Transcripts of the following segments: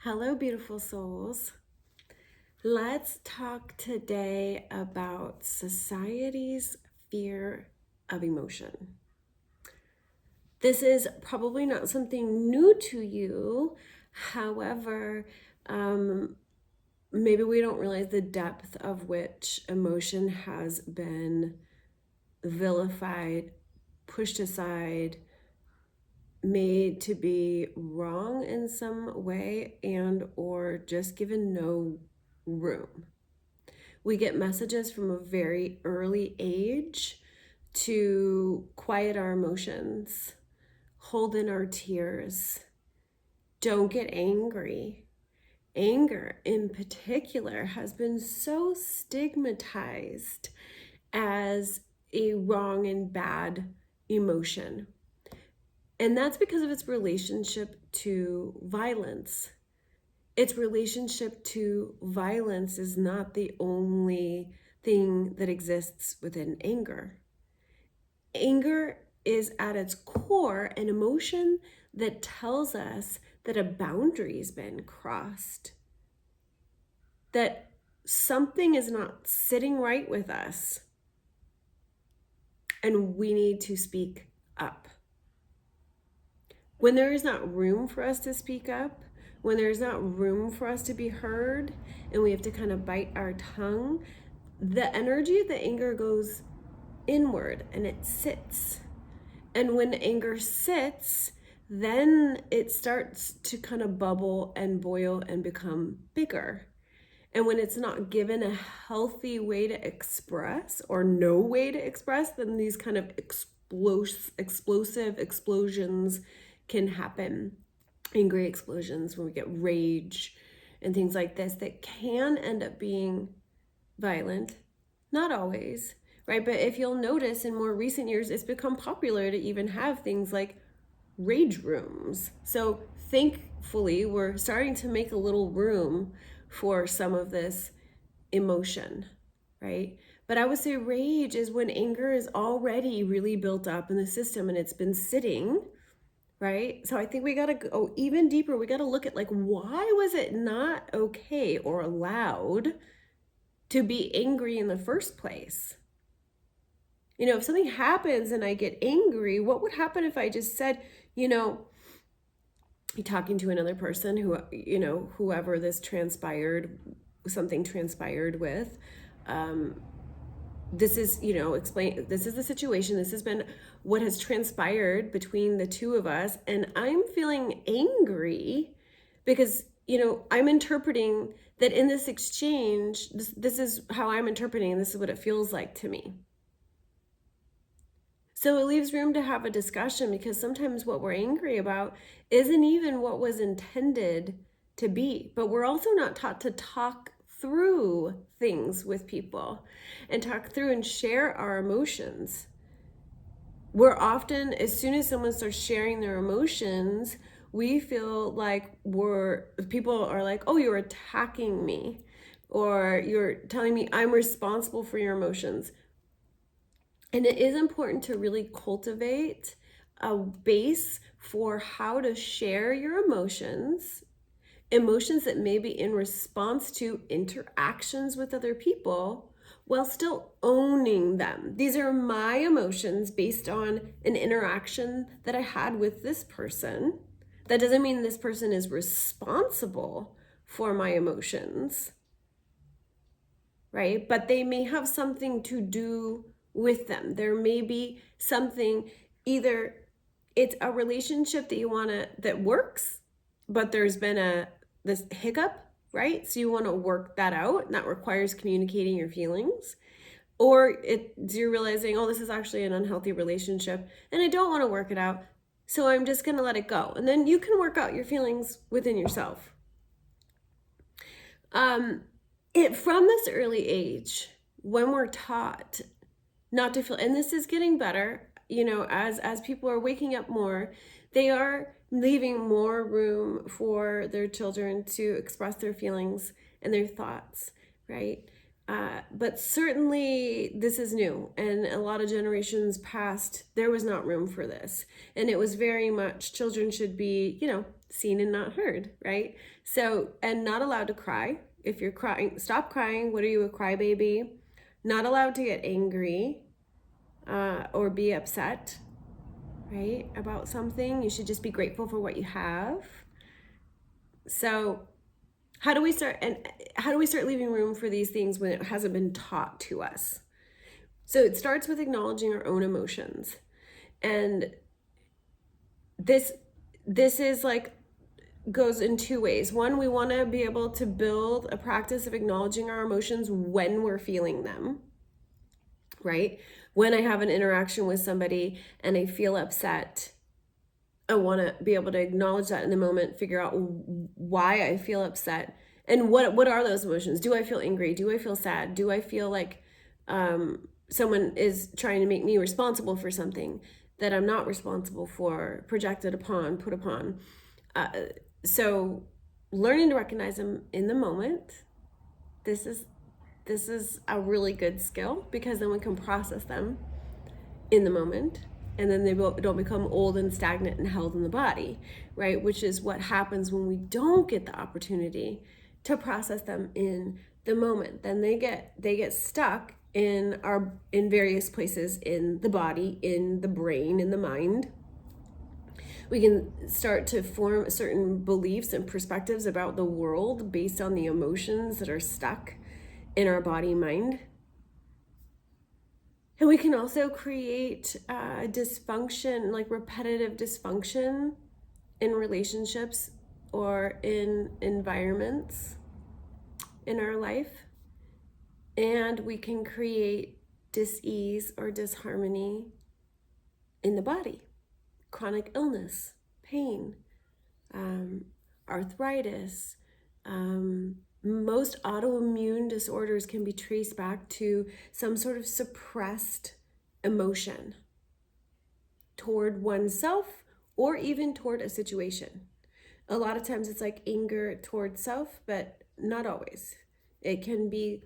Hello, beautiful souls. Let's talk today about society's fear of emotion. This is probably not something new to you. However, maybe we don't realize the depth of which emotion has been vilified, pushed aside, made to be wrong in some way, and or just given no room. We get messages from a very early age to quiet our emotions, hold in our tears, don't get angry. Anger in particular has been so stigmatized as a wrong and bad emotion. And that's because of its relationship to violence. Its relationship to violence is not the only thing that exists within anger. Anger is at its core an emotion that tells us that a boundary's been crossed, that something is not sitting right with us, and we need to speak up. When there is not room for us to speak up, when there's not room for us to be heard, and we have to kind of bite our tongue, the energy of the anger goes inward and it sits. And when anger sits, then it starts to kind of bubble and boil and become bigger. And when it's not given a healthy way to express or no way to express, then these kind of explosive explosions can happen. Angry explosions when we get rage and things like this that can end up being violent. Not always, right? But if you'll notice in more recent years, it's become popular to even have things like rage rooms. So thankfully, we're starting to make a little room for some of this emotion, right? But I would say rage is when anger is already really built up in the system and it's been sitting, right? So I think we got to go even deeper. We got to look at like, why was it not okay or allowed to be angry in the first place? You know, if something happens and I get angry, what would happen if I just said, you're talking to another person who, whoever this something transpired with, this is, explain, this is the situation. This has been what has transpired between the two of us. And I'm feeling angry because, I'm interpreting that in this exchange, this is how I'm interpreting. This is what it feels like to me. So it leaves room to have a discussion because sometimes what we're angry about isn't even what was intended to be. But we're also not taught to talk through things with people and talk through and share our emotions. We're often, as soon as someone starts sharing their emotions, we feel like people are like, oh, you're attacking me, or you're telling me I'm responsible for your emotions. And it is important to really cultivate a base for how to share your emotions that may be in response to interactions with other people while still owning them. These are my emotions based on an interaction that I had with this person. That doesn't mean this person is responsible for my emotions, right? But they may have something to do with them. There may be something, either it's a relationship that works, but there's been this hiccup, right? So you want to work that out, and that requires communicating your feelings. Or you're realizing, oh, this is actually an unhealthy relationship and I don't want to work it out, so I'm just going to let it go. And then you can work out your feelings within yourself. From this early age, when we're taught not to feel, and this is getting better, as people are waking up more, they are leaving more room for their children to express their feelings and their thoughts, right? But certainly this is new, and a lot of generations past, there was not room for this. And it was very much children should be, seen and not heard, right? So, and not allowed to cry. If you're crying, stop crying. What are you, a crybaby? Not allowed to get angry or be upset, right, about something. You should just be grateful for what you have. So, how do we start leaving room for these things when it hasn't been taught to us? So it starts with acknowledging our own emotions. And this is like goes in two ways. One, we want to be able to build a practice of acknowledging our emotions when we're feeling them, right? When I have an interaction with somebody and I feel upset, I want to be able to acknowledge that in the moment, figure out why I feel upset, and what are those emotions. Do I feel angry? Do I feel sad? Do I feel like someone is trying to make me responsible for something that I'm not responsible for, projected upon, put upon? So learning to recognize them in the moment, this is a really good skill, because then we can process them in the moment, and then they don't become old and stagnant and held in the body, right? Which is what happens when we don't get the opportunity to process them in the moment. Then they get stuck in various places in the body, in the brain, in the mind. We can start to form certain beliefs and perspectives about the world based on the emotions that are stuck in our body, mind. And we can also create dysfunction, like repetitive dysfunction in relationships or in environments in our life. And we can create dis-ease or disharmony in the body, chronic illness, pain, arthritis. Most autoimmune disorders can be traced back to some sort of suppressed emotion toward oneself or even toward a situation. A lot of times it's like anger toward self, but not always. It can be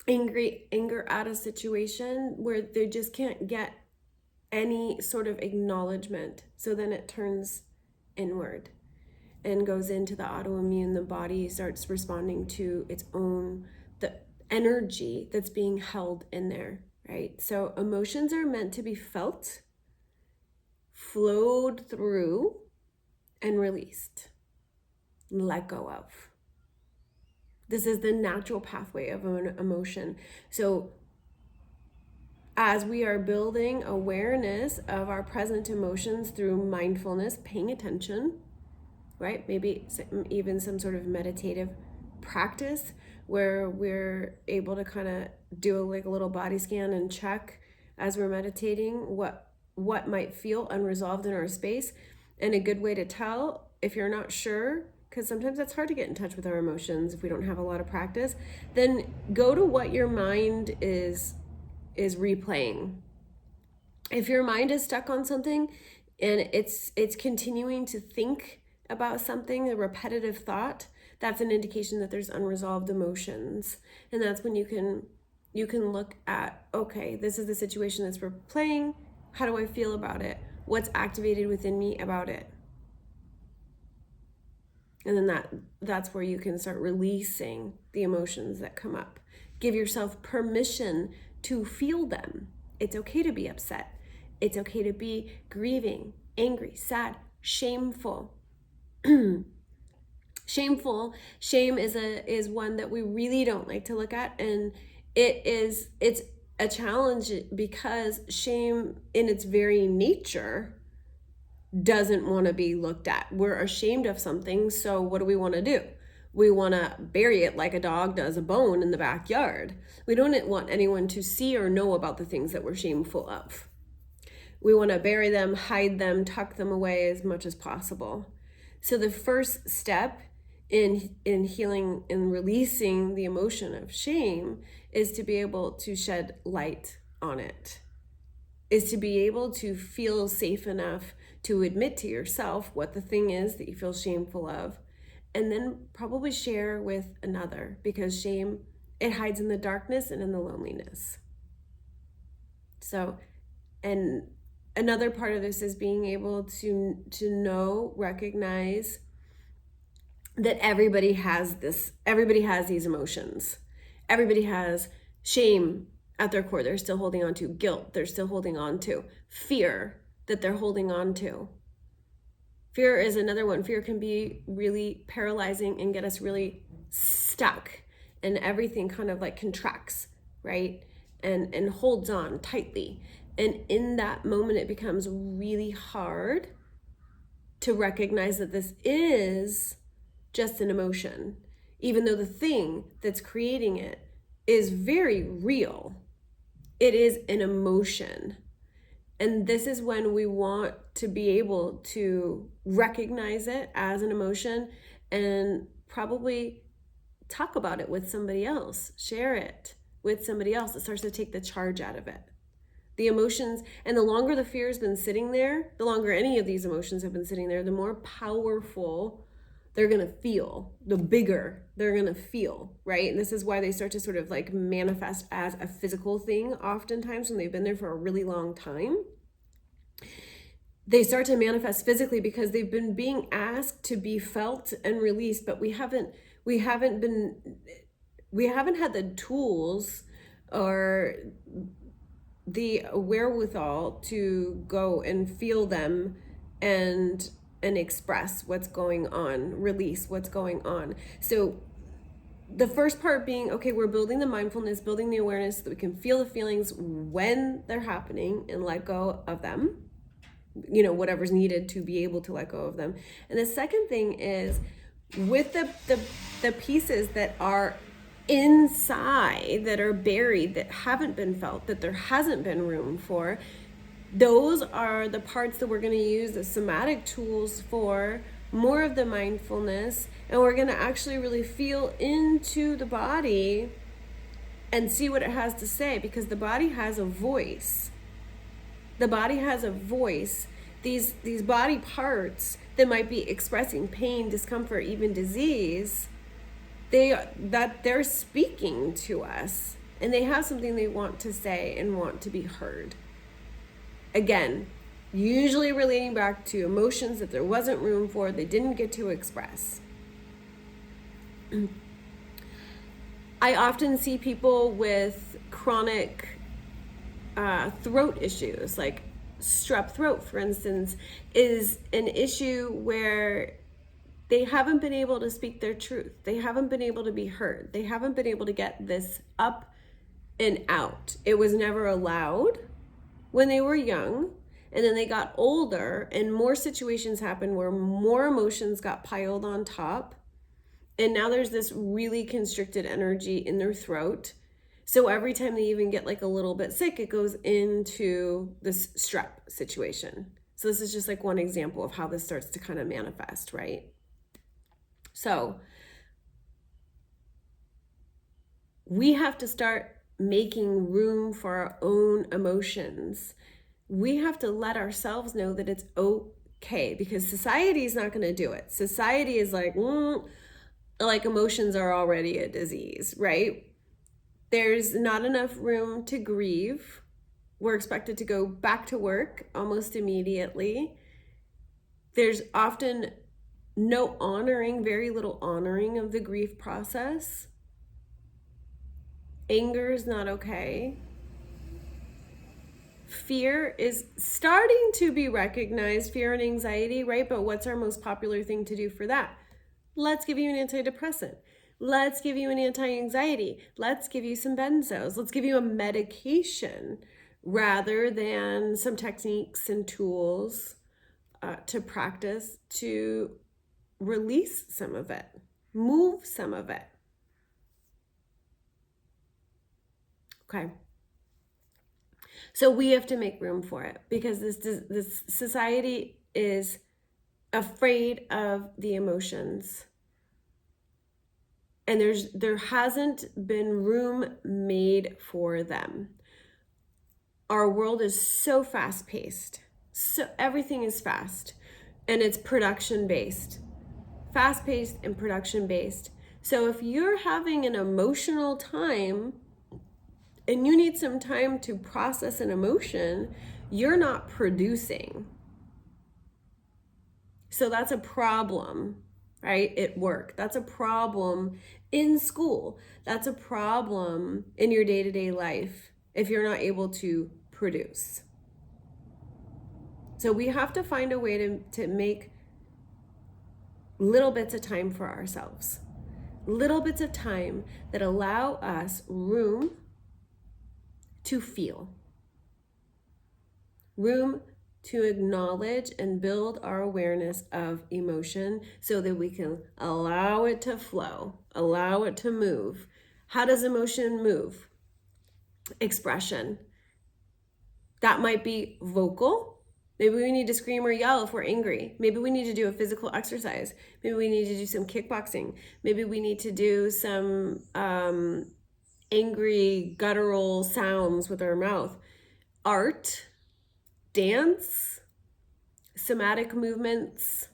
anger at a situation where they just can't get any sort of acknowledgement. So then it turns inward and goes into the autoimmune. The body starts responding to its own, the energy that's being held in there, right? So emotions are meant to be felt, flowed through, and released, let go of. This is the natural pathway of an emotion. So as we are building awareness of our present emotions through mindfulness, paying attention, right? Maybe even some sort of meditative practice where we're able to kind of do like a little body scan and check as we're meditating what might feel unresolved in our space. And a good way to tell if you're not sure, because sometimes it's hard to get in touch with our emotions if we don't have a lot of practice, then go to what your mind is replaying. If your mind is stuck on something and it's continuing to think about something, a repetitive thought, that's an indication that there's unresolved emotions. And that's when you can look at, okay, this is the situation that's replaying. How do I feel about it? What's activated within me about it? And then that's where you can start releasing the emotions that come up. Give yourself permission to feel them. It's okay to be upset. It's okay to be grieving, angry, sad, shameful. Shame is one that we really don't like to look at, and it's a challenge because shame in its very nature doesn't want to be looked at. We're ashamed of something, so what do we want to do? We want to bury it like a dog does a bone in the backyard. We don't want anyone to see or know about the things that we're shameful of. We want to bury them, hide them, tuck them away as much as possible. So the first step in healing and releasing the emotion of shame is to be able to shed light on it, is to be able to feel safe enough to admit to yourself what the thing is that you feel shameful of, and then probably share with another, because shame It hides in the darkness and in the loneliness. So, and another part of this is being able to know, recognize that everybody has these emotions. Everybody has shame at their core. They're still holding on to guilt. They're still holding on to fear that they're holding on to. Fear is another one. Fear can be really paralyzing and get us really stuck, and everything kind of like contracts, right? And holds on tightly. And in that moment, it becomes really hard to recognize that this is just an emotion, even though the thing that's creating it is very real. It is an emotion. And this is when we want to be able to recognize it as an emotion and probably talk about it with somebody else, share it with somebody else. It starts to take the charge out of it. The emotions, and the longer the fear has been sitting there, the longer any of these emotions have been sitting there, the more powerful they're going to feel, the bigger they're going to feel, right? And this is why they start to sort of like manifest as a physical thing oftentimes when they've been there for a really long time. They start to manifest physically because they've been being asked to be felt and released, but we haven't had the tools or the wherewithal to go and feel them and express what's going on, release what's going on. So the first part being, okay, we're building the mindfulness, building the awareness so that we can feel the feelings when they're happening and let go of them, you know, whatever's needed to be able to let go of them. And the second thing is with the pieces that are inside, that are buried, that haven't been felt, that there hasn't been room for, those are the parts that we're going to use the somatic tools for, more of the mindfulness, and we're going to actually really feel into the body and see what it has to say, because the body has a voice. The body has a voice. These body parts that might be expressing pain, discomfort, even disease, they're speaking to us, and they have something they want to say and want to be heard. Again, usually relating back to emotions that there wasn't room for, they didn't get to express. I often see people with chronic throat issues, like strep throat, for instance, is an issue where they haven't been able to speak their truth. They haven't been able to be heard. They haven't been able to get this up and out. It was never allowed when they were young, and then they got older and more situations happened where more emotions got piled on top, and now there's this really constricted energy in their throat. So every time they even get like a little bit sick, it goes into this strep situation. So this is just like one example of how this starts to kind of manifest, right? So we have to start making room for our own emotions. We have to let ourselves know that it's okay, because society is not going to do it. Society is like emotions are already a disease, right? There's not enough room to grieve. We're expected to go back to work almost immediately. There's often no honoring, very little honoring of the grief process. Anger is not okay. Fear is starting to be recognized, fear and anxiety, right? But what's our most popular thing to do for that? Let's give you an antidepressant. Let's give you an anti-anxiety. Let's give you some benzos. Let's give you a medication rather than some techniques and tools to practice to release some of it, move some of it. Okay. So we have to make room for it, because this society is afraid of the emotions. And there hasn't been room made for them. Our world is so fast-paced. So everything is fast, and it's production-based. Fast-paced and production-based. So if you're having an emotional time and you need some time to process an emotion, you're not producing. So that's a problem, right? At work. That's a problem in school. That's a problem in your day-to-day life if you're not able to produce. So we have to find a way to make little bits of time for ourselves. Little bits of time that allow us room to feel. Room to acknowledge and build our awareness of emotion so that we can allow it to flow, allow it to move. How does emotion move? Expression. That might be vocal. Maybe we need to scream or yell if we're angry. Maybe we need to do a physical exercise. Maybe we need to do some kickboxing. Maybe we need to do some angry guttural sounds with our mouth. Art, dance, somatic movements,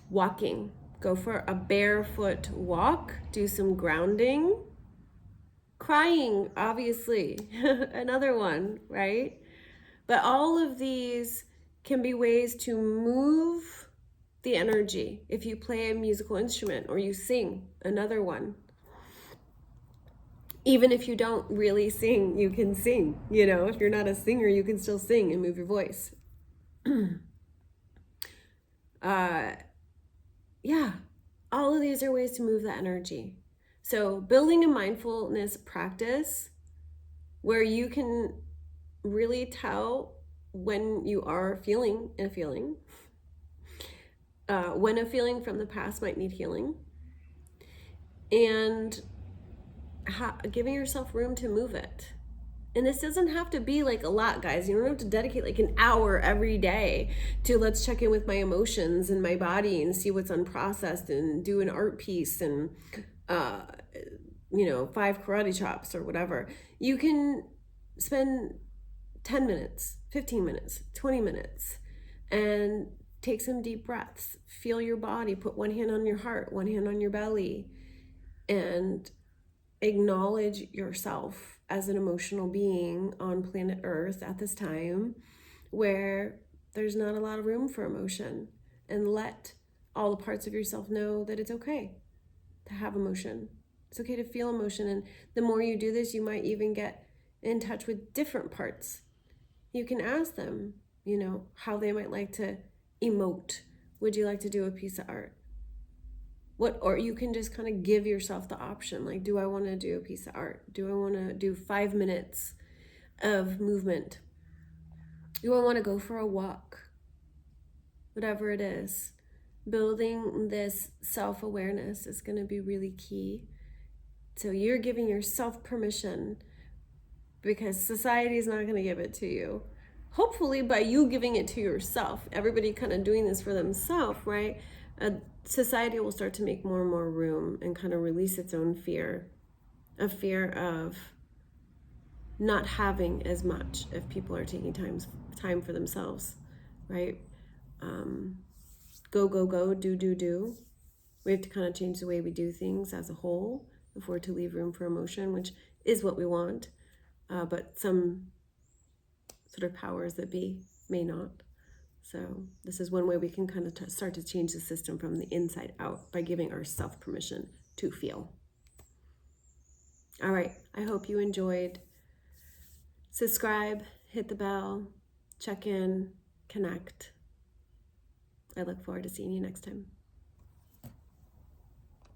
walking. Go for a barefoot walk, do some grounding. Crying, obviously, another one, right? But all of these can be ways to move the energy. If you play a musical instrument or you sing, another one. Even if you don't really sing, you can sing. You know, if you're not a singer, you can still sing and move your voice. Yeah, all of these are ways to move the energy. So building a mindfulness practice where you can really tell when you are feeling a feeling, when a feeling from the past might need healing, and giving yourself room to move it. And this doesn't have to be like a lot, guys. You don't have to dedicate like an hour every day to let's check in with my emotions and my body and see what's unprocessed and do an art piece and, 5 karate chops or whatever. You can spend 10 minutes, 15 minutes, 20 minutes and take some deep breaths. Feel your body. Put one hand on your heart, one hand on your belly, and acknowledge yourself as an emotional being on planet Earth at this time where there's not a lot of room for emotion, and let all the parts of yourself know that it's okay to have emotion. It's okay to feel emotion. And the more you do this, you might even get in touch with different parts. You can ask them, how they might like to emote. Would you like to do a piece of art? Or you can just kind of give yourself the option, like, do I want to do a piece of art? Do I want to do 5 minutes of movement? Do I want to go for a walk? Whatever it is, building this self-awareness is going to be really key. So you're giving yourself permission, because society is not going to give it to you. Hopefully by you giving it to yourself, everybody kind of doing this for themselves, right? Society will start to make more and more room and kind of release its own fear, a fear of not having as much if people are taking time for themselves, right? Go, do. We have to kind of change the way we do things as a whole if we're to leave room for emotion, which is what we want, but some sort of powers that be may not. So this is one way we can kind of start to change the system from the inside out, by giving ourselves permission to feel. All right, I hope you enjoyed. Subscribe, hit the bell, check in, connect. I look forward to seeing you next time.